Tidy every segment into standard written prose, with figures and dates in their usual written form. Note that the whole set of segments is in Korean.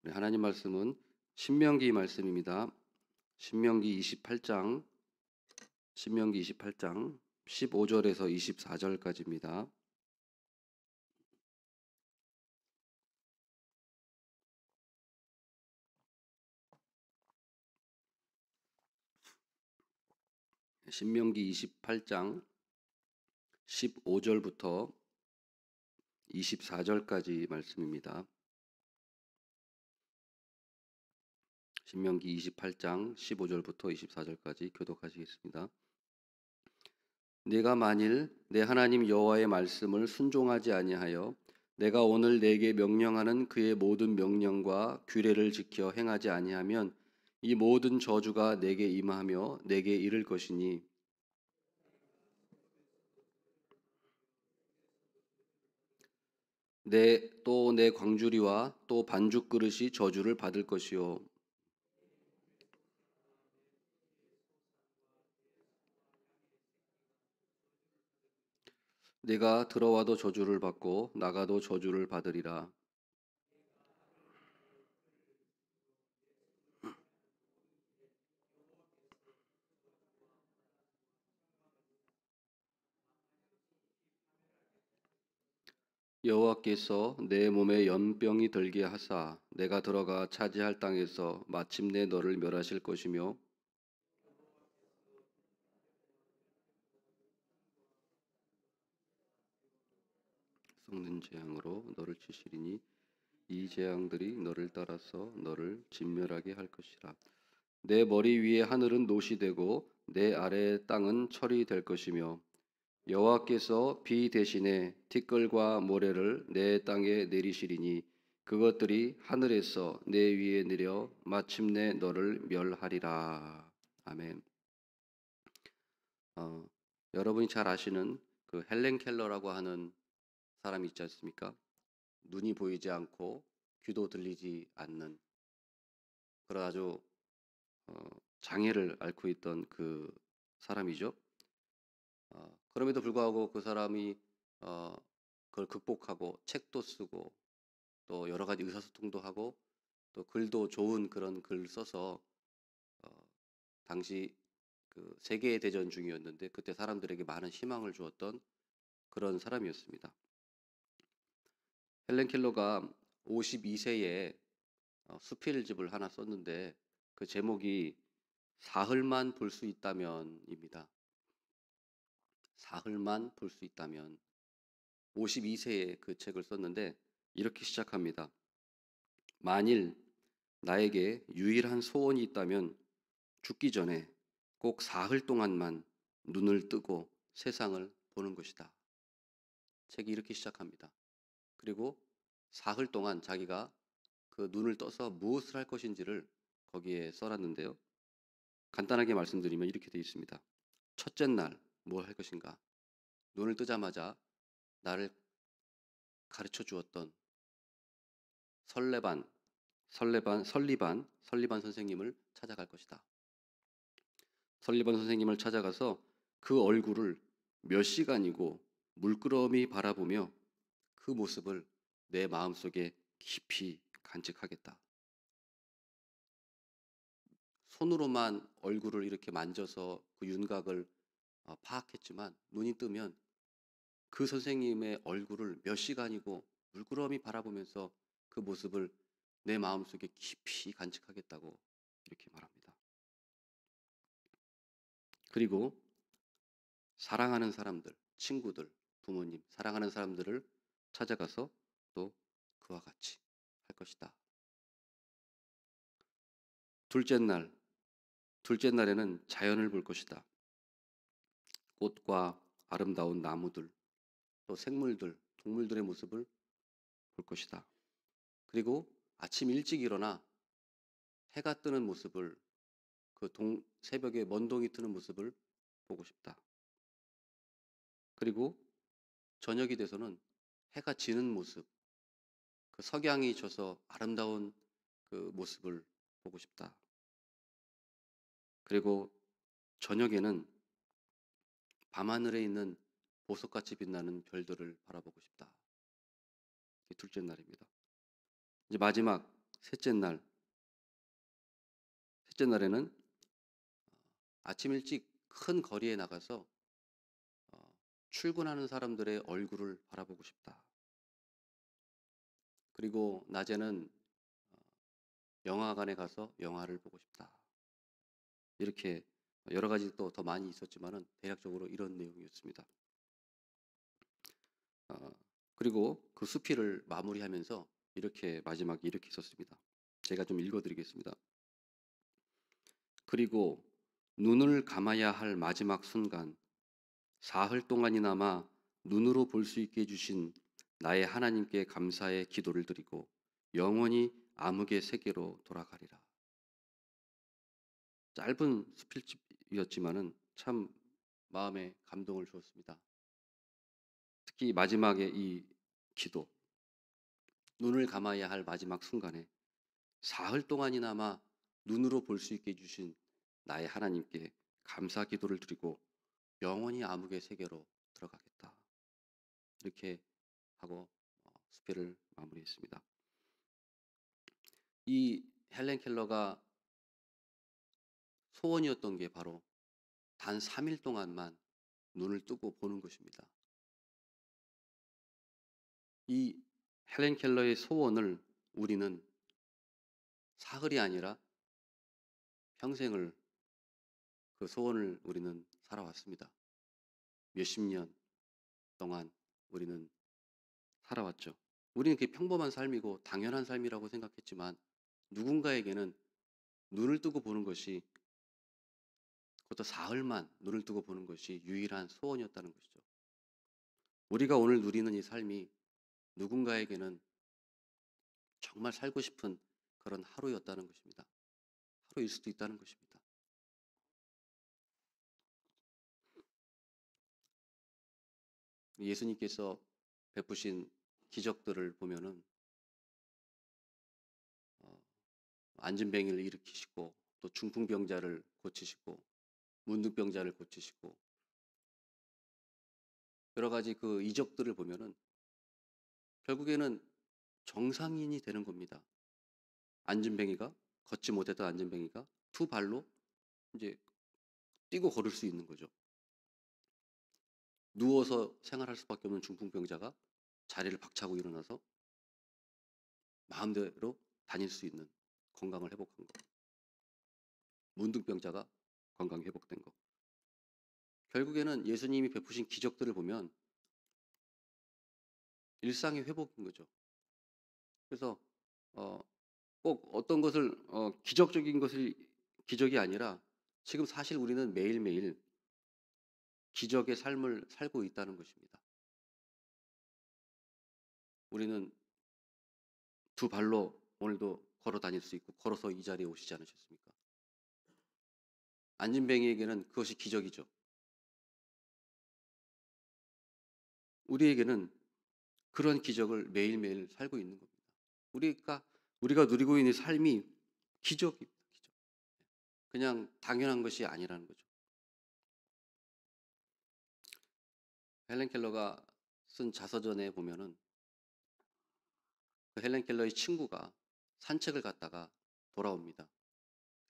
네, 하나님 말씀은 신명기 말씀입니다. 신명기 28장 15절에서 24절까지입니다. 신명기 28장 15절부터 24절까지 말씀입니다. 신명기 28장 15절부터 24절까지 교독하시겠습니다. 네가 만일 내 하나님 여호와의 말씀을 순종하지 아니하여 내가 오늘 네게 명령하는 그의 모든 명령과 규례를 지켜 행하지 아니하면 이 모든 저주가 네게 임하며 네게 이를 것이니 내 광주리와 또 반죽 그릇이 저주를 받을 것이요 내가 들어와도 저주를 받고 나가도 저주를 받으리라. 여호와께서 내 몸에 연병이 들게 하사 내가 들어가 차지할 땅에서 마침내 너를 멸하실 것이며 썩는 재앙으로 너를 치시리니 이 재앙들이 너를 따라서 너를 진멸하게 할 것이라. 내 머리 위에 하늘은 노시 되고 내 아래의 땅은 철이 될 것이며 여호와께서 비 대신에 티끌과 모래를 내 땅에 내리시리니 그것들이 하늘에서 내 위에 내려 마침내 너를 멸하리라. 아멘. 어, 여러분이 잘 아시는 그 헬렌 켈러라고 하는 사람이 있지 않습니까? 눈이 보이지 않고 귀도 들리지 않는 그런 아주 장애를 앓고 있던 그 사람이죠. 그럼에도 불구하고 그 사람이 어, 그걸 극복하고 책도 쓰고 또 여러 가지 의사소통도 하고 또 글도 좋은 그런 글 써서 어, 당시 그 세계 대전 중이었는데 그때 사람들에게 많은 희망을 주었던 그런 사람이었습니다. 헬렌 켈러가 52세에 수필집을 하나 썼는데 그 제목이 사흘만 볼 수 있다면입니다. 사흘만 볼 수 있다면 52세에 그 책을 썼는데 이렇게 시작합니다. 만일 나에게 유일한 소원이 있다면 죽기 전에 꼭 사흘 동안만 눈을 뜨고 세상을 보는 것이다. 책이 이렇게 시작합니다. 그리고 사흘 동안 자기가 그 눈을 떠서 무엇을 할 것인지를 거기에 써놨는데요. 간단하게 말씀드리면 이렇게 되어 있습니다. 첫째 날 뭘 할 것인가? 눈을 뜨자마자 나를 가르쳐 주었던 설리반 선생님을 찾아갈 것이다. 설리반 선생님을 찾아가서 그 얼굴을 몇 시간이고 물끄러미 바라보며 그 모습을 내 마음속에 깊이 간직하겠다. 손으로만 얼굴을 이렇게 만져서 그 윤곽을 파악했지만 눈이 뜨면 그 선생님의 얼굴을 몇 시간이고 물끄러미 바라보면서 그 모습을 내 마음속에 깊이 간직하겠다고 이렇게 말합니다. 그리고 사랑하는 사람들, 친구들, 부모님, 사랑하는 사람들을 찾아가서 또 그와 같이 할 것이다. 둘째 날, 둘째 날에는 자연을 볼 것이다. 꽃과 아름다운 나무들, 또 생물들, 동물들의 모습을 볼 것이다. 그리고 아침 일찍 일어나 해가 뜨는 모습을 새벽에 먼동이 트는 모습을 보고 싶다. 그리고 저녁이 돼서는 해가 지는 모습, 그 석양이 져서 아름다운 그 모습을 보고 싶다. 그리고 저녁에는 밤하늘에 있는 보석같이 빛나는 별들을 바라보고 싶다. 이게 둘째 날입니다. 이제 마지막 셋째 날, 셋째 날에는 아침 일찍 큰 거리에 나가서 어, 출근하는 사람들의 얼굴을 바라보고 싶다. 그리고 낮에는 어, 영화관에 가서 영화를 보고 싶다. 이렇게 여러 가지 또 더 많이 있었지만은 대략적으로 이런 내용이었습니다. 어, 그리고 그 수필을 마무리하면서 이렇게 마지막에 이렇게 썼습니다. 제가 좀 읽어드리겠습니다. 그리고 눈을 감아야 할 마지막 순간, 사흘 동안이나마 눈으로 볼 수 있게 해주신 나의 하나님께 감사의 기도를 드리고 영원히 암흑의 세계로 돌아가리라. 짧은 수필집이었지만은 참 마음에 감동을 주었습니다. 특히 마지막에 이 기도, 눈을 감아야 할 마지막 순간에 사흘 동안이나마 눈으로 볼 수 있게 해주신 나의 하나님께 감사 기도를 드리고 영원히 암흑의 세계로 들어가겠다. 이렇게 하고 수필을 마무리했습니다. 이 헬렌 켈러가 소원이었던 게 바로 단 3일 동안만 눈을 뜨고 보는 것입니다. 이 헬렌 켈러의 소원을 우리는 사흘이 아니라 평생을 그 소원을 우리는 살아왔습니다. 몇십 년 동안 우리는 살아왔죠. 우리는 그게 평범한 삶이고 당연한 삶이라고 생각했지만 누군가에게는 눈을 뜨고 보는 것이, 그것도 사흘만 눈을 뜨고 보는 것이 유일한 소원이었다는 것이죠. 우리가 오늘 누리는 이 삶이 누군가에게는 정말 살고 싶은 그런 하루였다는 것입니다. 하루일 수도 있다는 것입니다. 예수님께서 베푸신 기적들을 보면은 어, 안진뱅이를 일으키시고 또 중풍병자를 고치시고 문둥병자를 고치시고 여러 가지 그 이적들을 보면은 결국에는 정상인이 되는 겁니다. 안진뱅이가, 걷지 못했던 안진뱅이가 두 발로 이제 뛰고 걸을 수 있는 거죠. 누워서 생활할 수밖에 없는 중풍병자가 자리를 박차고 일어나서 마음대로 다닐 수 있는 건강을 회복한 거. 문둥병자가 건강 회복된 거. 결국에는 예수님이 베푸신 기적들을 보면 일상의 회복인 거죠. 그래서 어, 꼭 어떤 것을 기적적인 것을 기적이 아니라 지금 사실 우리는 매일매일 기적의 삶을 살고 있다는 것입니다. 우리는 두 발로 오늘도 걸어 다닐 수 있고 걸어서 이 자리에 오시지 않으셨습니까? 안진뱅이에게는 그것이 기적이죠. 우리에게는 그런 기적을 매일매일 살고 있는 겁니다. 우리가 우리가 누리고 있는 삶이 기적입니다. 기적. 그냥 당연한 것이 아니라는 거죠. 헬렌 켈러가 쓴 자서전에 보면은 그 헬렌 켈러의 친구가 산책을 갔다가 돌아옵니다.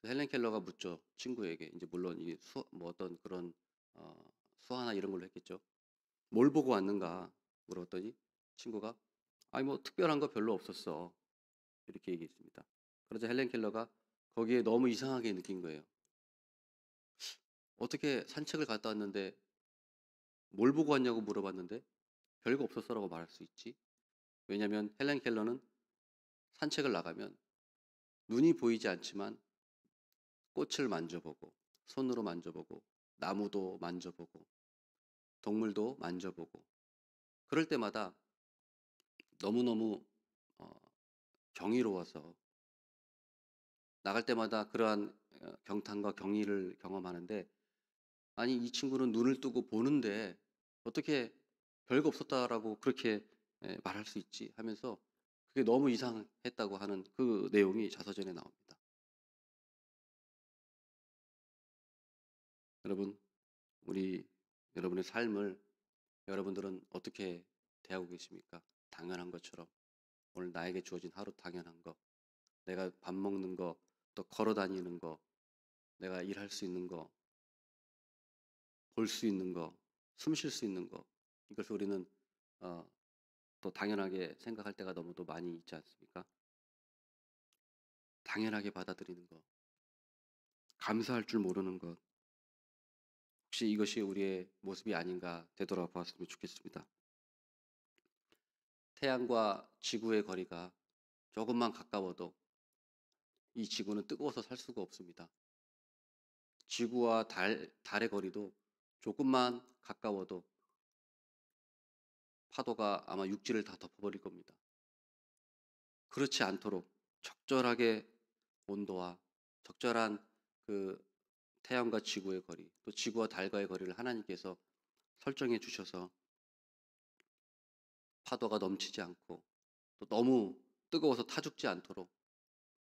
헬렌 켈러가 묻죠. 친구에게. 이제 물론 뭐 어떤 그런 수화나 이런 걸로 했겠죠. 뭘 보고 왔는가 물었더니 친구가 아니 뭐 특별한 거 별로 없었어. 이렇게 얘기했습니다. 그러자 헬렌 켈러가 거기에 너무 이상하게 느낀 거예요. 어떻게 산책을 갔다 왔는데 뭘 보고 왔냐고 물어봤는데 별거 없었어라고 말할 수 있지? 왜냐하면 헬렌 켈러는 산책을 나가면 눈이 보이지 않지만 꽃을 만져보고 손으로 만져보고 나무도 만져보고 동물도 만져보고 그럴 때마다 너무너무 어, 경이로워서 나갈 때마다 그러한 경탄과 경의를 경험하는데 아니 이 친구는 눈을 뜨고 보는데 어떻게 별거 없었다라고 그렇게 말할 수 있지 하면서 그게 너무 이상했다고 하는 그 내용이 자서전에 나옵니다. 여러분, 우리 여러분의 삶을 여러분들은 어떻게 대하고 계십니까? 당연한 것처럼 오늘 나에게 주어진 하루 당연한 것. 내가 밥 먹는 거, 또 걸어 다니는 거, 내가 일할 수 있는 거, 볼 수 있는 거, 숨 쉴 수 있는 거, 이것을 우리는 어, 또 당연하게 생각할 때가 너무도 많이 있지 않습니까? 당연하게 받아들이는 것, 감사할 줄 모르는 것, 혹시 이것이 우리의 모습이 아닌가 되돌아보았으면 좋겠습니다. 태양과 지구의 거리가 조금만 가까워도 이 지구는 뜨거워서 살 수가 없습니다. 지구와 달의 거리도 조금만 가까워도 파도가 아마 육지를 다 덮어버릴 겁니다. 그렇지 않도록 적절하게 온도와 적절한 그 태양과 지구의 거리, 또 지구와 달과의 거리를 하나님께서 설정해 주셔서 파도가 넘치지 않고 또 너무 뜨거워서 타 죽지 않도록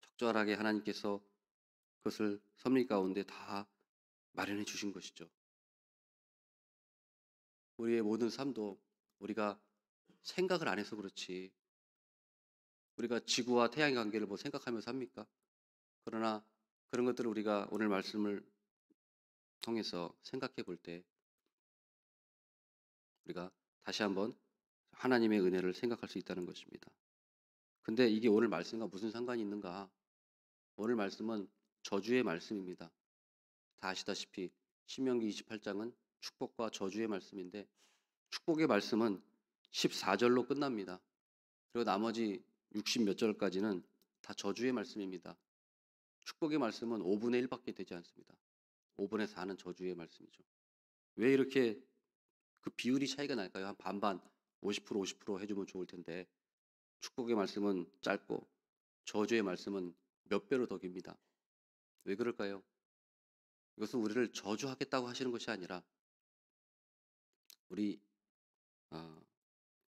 적절하게 하나님께서 그것을 섭리 가운데 다 마련해 주신 것이죠. 우리의 모든 삶도 우리가 생각을 안 해서 그렇지, 우리가 지구와 태양의 관계를 뭐 생각하면서 합니까? 그러나 그런 것들을 우리가 오늘 말씀을 통해서 생각해 볼 때 우리가 다시 한번 하나님의 은혜를 생각할 수 있다는 것입니다. 근데 이게 오늘 말씀과 무슨 상관이 있는가? 오늘 말씀은 저주의 말씀입니다. 다 아시다시피 신명기 28장은 축복과 저주의 말씀인데 축복의 말씀은 14절로 끝납니다. 그리고 나머지 60 몇 절까지는 다 저주의 말씀입니다. 축복의 말씀은 5분의 1밖에 되지 않습니다. 5분의 4는 저주의 말씀이죠. 왜 이렇게 그 비율이 차이가 날까요? 한 반반, 50% 50% 해주면 좋을 텐데 축복의 말씀은 짧고 저주의 말씀은 몇 배로 더 깁니다. 왜 그럴까요? 이것은 우리를 저주하겠다고 하시는 것이 아니라 우리 어,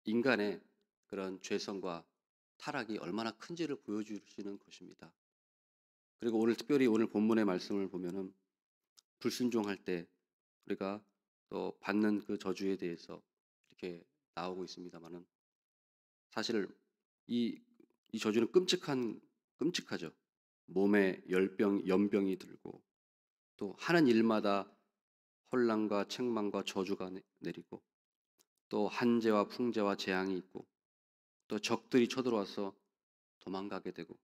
인간의 그런 죄성과 타락이 얼마나 큰지를 보여주시는 것입니다. 그리고 오늘 특별히 오늘 본문의 말씀을 보면은 불순종할 때 우리가 또 받는 그 저주에 대해서 이렇게 나오고 있습니다만은 사실 이, 이 저주는 끔찍하죠. 몸에 연병이 들고 또 하는 일마다 혼란과 책망과 저주가 내리고 또 한재와 풍재와 재앙이 있고 또 적들이 쳐들어와서 도망가게 되고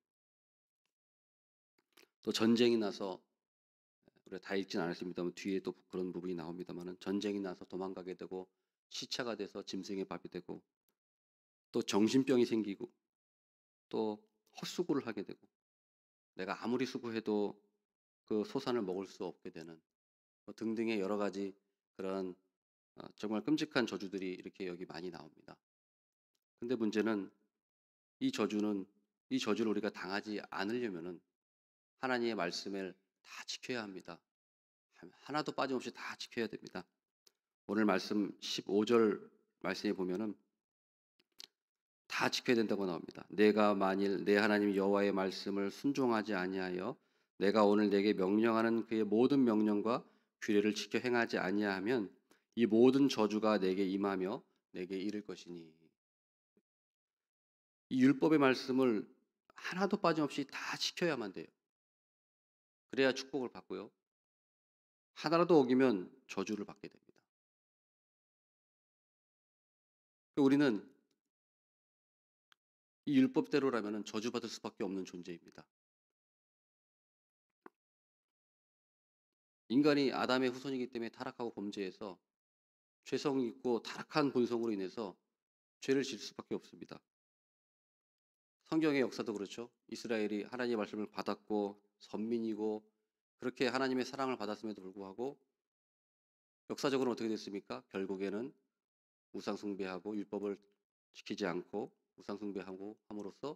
또 전쟁이 나서 우리가 다 읽진 않았습니다만 뒤에 또 그런 부분이 나옵니다만은 전쟁이 나서 도망가게 되고 시차가 돼서 짐승의 밥이 되고 또 정신병이 생기고 또 헛수고를 하게 되고 내가 아무리 수고해도 그 소산을 먹을 수 없게 되는 뭐 등등의 여러 가지 그런 정말 끔찍한 저주들이 이렇게 여기 많이 나옵니다. 근데 문제는 이 저주는 이 저주를 우리가 당하지 않으려면은 하나님의 말씀을 다 지켜야 합니다. 하나도 빠짐없이 다 지켜야 됩니다. 오늘 말씀 15절 말씀에 보면은 다 지켜야 된다고 나옵니다. 내가 만일 내 하나님 여호와의 말씀을 순종하지 아니하여 내가 오늘 내게 명령하는 그의 모든 명령과 규례를 지켜 행하지 아니하면 이 모든 저주가 내게 임하며 내게 이를 것이니. 이 율법의 말씀을 하나도 빠짐없이 다 지켜야만 돼요. 그래야 축복을 받고요. 하나라도 어기면 저주를 받게 됩니다. 우리는 이 율법대로라면 저주받을 수밖에 없는 존재입니다. 인간이 아담의 후손이기 때문에 타락하고 범죄해서 죄성이 있고 타락한 본성으로 인해서 죄를 질 수밖에 없습니다. 성경의 역사도 그렇죠. 이스라엘이 하나님의 말씀을 받았고 선민이고 그렇게 하나님의 사랑을 받았음에도 불구하고 역사적으로 어떻게 됐습니까? 결국에는 우상 숭배하고 율법을 지키지 않고 우상 숭배하고 함으로써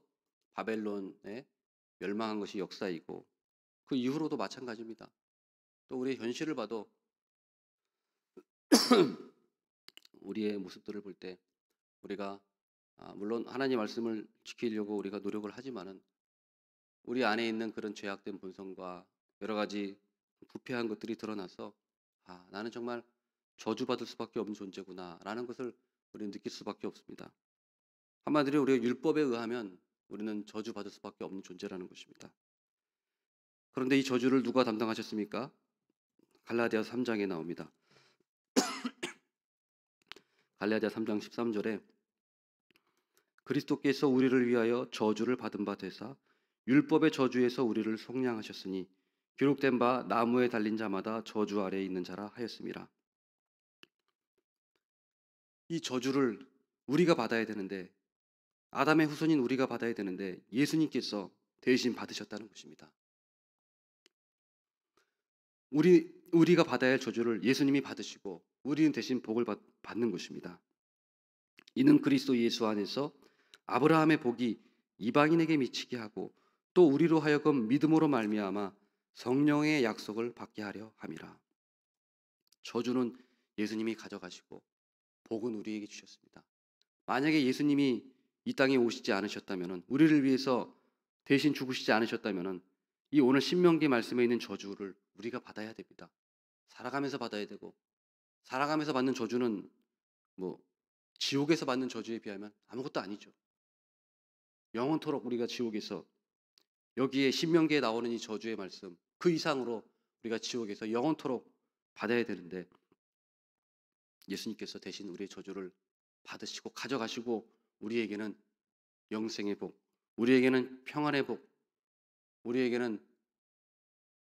바벨론에 멸망한 것이 역사이고 그 이후로도 마찬가지입니다. 또 우리의 현실을 봐도 우리의 모습들을 볼 때 우리가 물론 하나님 말씀을 지키려고 우리가 노력을 하지만은 우리 안에 있는 그런 죄악된 본성과 여러 가지 부패한 것들이 드러나서 나는 정말 저주받을 수밖에 없는 존재구나라는 것을 우리는 느낄 수밖에 없습니다. 한마디로 우리가 율법에 의하면 우리는 저주받을 수밖에 없는 존재라는 것입니다. 그런데 이 저주를 누가 담당하셨습니까? 갈라디아서 3장에 나옵니다. 갈라디아 3장 13절에 그리스도께서 우리를 위하여 저주를 받은 바 되사 율법의 저주에서 우리를 속량하셨으니 기록된 바 나무에 달린 자마다 저주 아래에 있는 자라 하였습니다. 이 저주를 우리가 받아야 되는데, 아담의 후손인 우리가 받아야 되는데 예수님께서 대신 받으셨다는 것입니다. 우리가 받아야 할 저주를 예수님이 받으시고 우리는 대신 복을 받는 것입니다. 이는 그리스도 예수 안에서 아브라함의 복이 이방인에게 미치게 하고 또 우리로 하여금 믿음으로 말미암아 성령의 약속을 받게 하려 함이라. 저주는 예수님이 가져가시고 복은 우리에게 주셨습니다. 만약에 예수님이 이 땅에 오시지 않으셨다면, 우리를 위해서 대신 죽으시지 않으셨다면 이 오늘 신명기 말씀에 있는 저주를 우리가 받아야 됩니다. 살아가면서 받아야 되고, 살아가면서 받는 저주는 지옥에서 받는 저주에 비하면 아무것도 아니죠. 영원토록 우리가 지옥에서, 여기에 신명기에 나오는 이 저주의 말씀 그 이상으로 우리가 지옥에서 영원토록 받아야 되는데, 예수님께서 대신 우리의 저주를 받으시고 가져가시고 우리에게는 영생의 복, 우리에게는 평안의 복, 우리에게는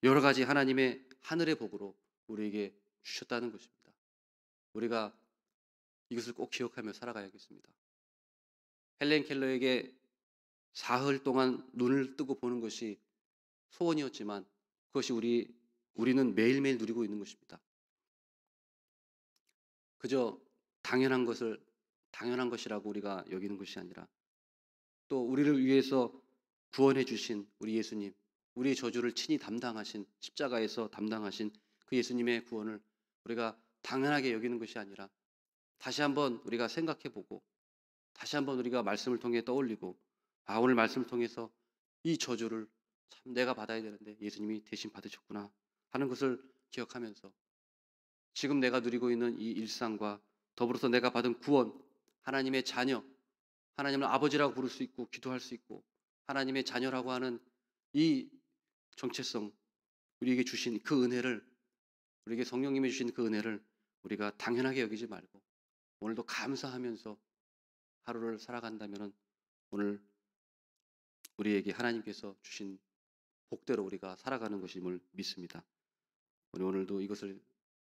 여러 가지 하나님의 하늘의 복으로 우리에게 주셨다는 것입니다. 우리가 이것을 꼭 기억하며 살아가야겠습니다. 헬렌 켈러에게 사흘 동안 눈을 뜨고 보는 것이 소원이었지만 그것이 우리는 매일매일 누리고 있는 것입니다. 그저 당연한 것이라고 우리가 여기는 것이 아니라, 또 우리를 위해서 구원해 주신 우리 예수님, 우리의 저주를 친히 담당하신, 십자가에서 담당하신 그 예수님의 구원을 우리가 당연하게 여기는 것이 아니라 다시 한번 우리가 생각해보고, 다시 한번 우리가 말씀을 통해 떠올리고, 오늘 말씀을 통해서 이 저주를 참 내가 받아야 되는데 예수님이 대신 받으셨구나 하는 것을 기억하면서 지금 내가 누리고 있는 이 일상과 더불어서 내가 받은 구원, 하나님의 자녀, 하나님을 아버지라고 부를 수 있고 기도할 수 있고 하나님의 자녀라고 하는 이 정체성, 우리에게 주신 그 은혜를, 우리에게 성령님이 주신 그 은혜를 우리가 당연하게 여기지 말고 오늘도 감사하면서 하루를 살아간다면 오늘 우리에게 하나님께서 주신 복대로 우리가 살아가는 것임을 믿습니다. 우리 오늘도 이것을